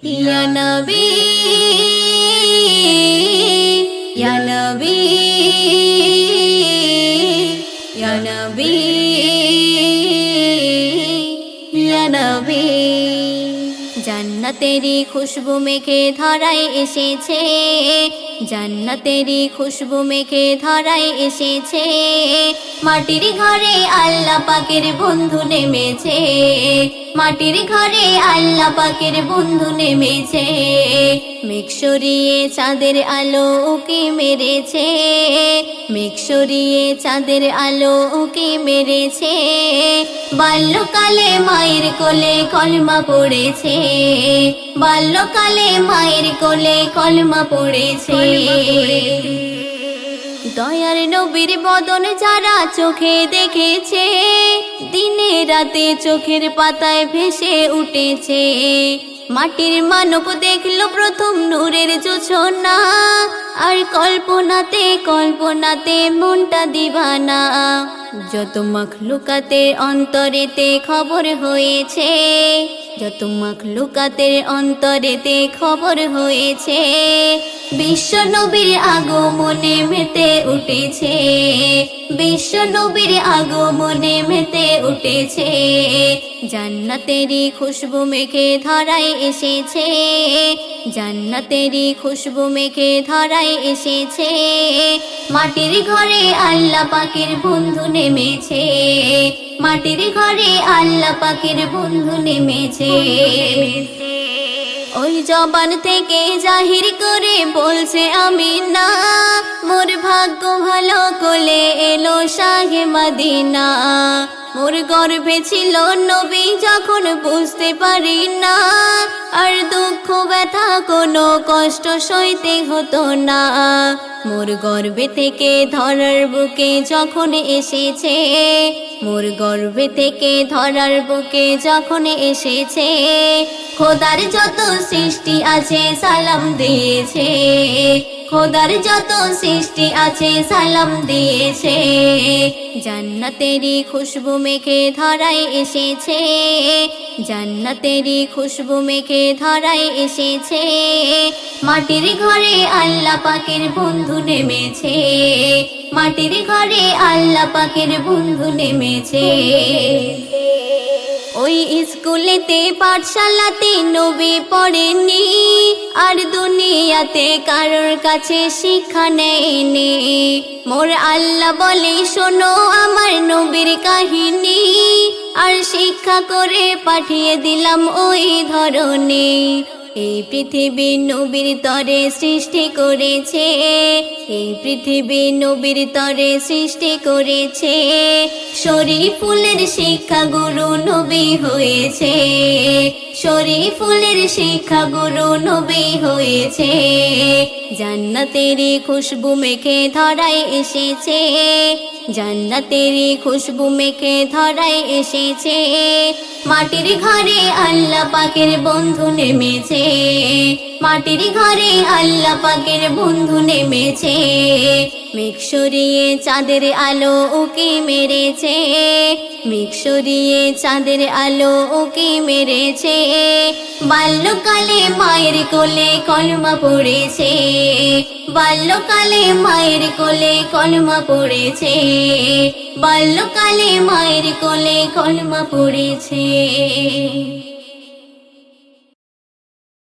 ইয়া নবী ইয়া নবী ইয়া নবী ইয়া নবী। জান্নাতেরই খুশবু মেখে ধরায় এসেছে, জান্নাতেরই খুশবু মেখে ধরায় এসেছে। মাটির ঘরে আল্লাহ পাকের বন্ধু নেমেছে, মাটির ঘরে আল্লাহ পাকের বন্ধু নেমেছে। মেঘ সরিয়ে চাঁদের আলো উকি মেরেছে, মেঘ সরিয়ে চাঁদের আলো উকি মেরেছে। বাল্যকালে মায়ের কোলে কলমা পড়েছে, বাল্যকালে মায়ের কোলে কলমা পড়েছে। দয়ার নবীর বদন যারা চোখে দেখেছে, দিনে রাতে চোখের পাতায় ভেসে উঠেছে। মাটির মানব দেখলো প্রথম নূরের জোছনা, আর কল্পনাতে কল্পনাতে মনটা দিবানা। যত মখলুকাতের অন্তরেতে খবর হয়েছে, যত মখলুকাতের অন্তরেতে খবর হয়েছে। বিশ্ব নবীর আগমনে মেতে উঠেছে, বিশ্ব নবীর আগমনে মেতে উঠেছে। জান্নাতেরই খুশবু মেখে ধরায় এসেছে, জান্নাতেরই খুশবু মেখে ধরায় এসেছে। মাটির ঘরে আল্লাহ পাকের বন্ধু নেমেছে, মাটির ঘরে আল্লাহ পাকের বন্ধু নেমেছে। ওই জবান থেকে জাহির করে বলছে আমিনা, মোর ভাগ্য ভালো কোলে এলো শাহে মদিনা। মোর গর্ভে ছিল নবী যখন বুঝতে পারি না, আর দুঃখ ব্যথা কোনো কষ্ট সইতে হতো না। মোর গর্ভে থেকে ধরার বুকে যখন এসেছে, মোর গর্ভে থেকে ধরার বুকে যখন এসেছে। খোদার যত সৃষ্টি আছে সালাম দিয়েছে, খোদার যত সৃষ্টি আছে সালাম দিয়েছে। জান্নাতেরই খুশবু মেখে ধরায় এসেছে, জান্নাতেরই খুশবু মেখে ধরায় এসেছে। মাটির ঘরে আল্লাহ পাকের বন্ধু নেমেছে, মাটির ঘরে আল্লাহ পাকের বন্ধু নেমেছে। ওই স্কুলেতে পাঠশালাতে নবী পড়েনি, আর দুনিয়াতে কারোর কাছে শিক্ষা নেয়নি। মোর আল্লাহ বলে শোনো আমার নবীর কাহিনী, আর শিক্ষা করে পাঠিয়ে দিলাম ওই ধরনে। এই পৃথিবী নবীর তরে সৃষ্টি করেছে, এই পৃথিবী নবীর তরে সৃষ্টি করেছে। শরীফুলের শিক্ষা গুরু নবী হয়েছে, শরীফুলের শিক্ষা গুরু নবী হয়েছে। জান্নাতেরই খুশবু মেখে ধরায় এসেছে, জান্নাতেরই খুশবু মেখে ধরায় এসেছে। মাটির ঘরে আল্লাহ পাকের বন্ধু নেমেছে, মাটির ঘরে আল্লাহ পাকের বন্ধু নেমেছে। মেঘ সরিয়ে চাঁদের আলো উকি মেরেছে, মেঘ সরিয়ে চাঁদের আলো উকি মেরেছে। বাল্যকালে মায়ের কোলে কলমা পড়েছে, বাল্যকালে মায়ের কোলে কলমা পড়েছে, বাল্যকালে মায়ের কোলে কলমা পড়েছে।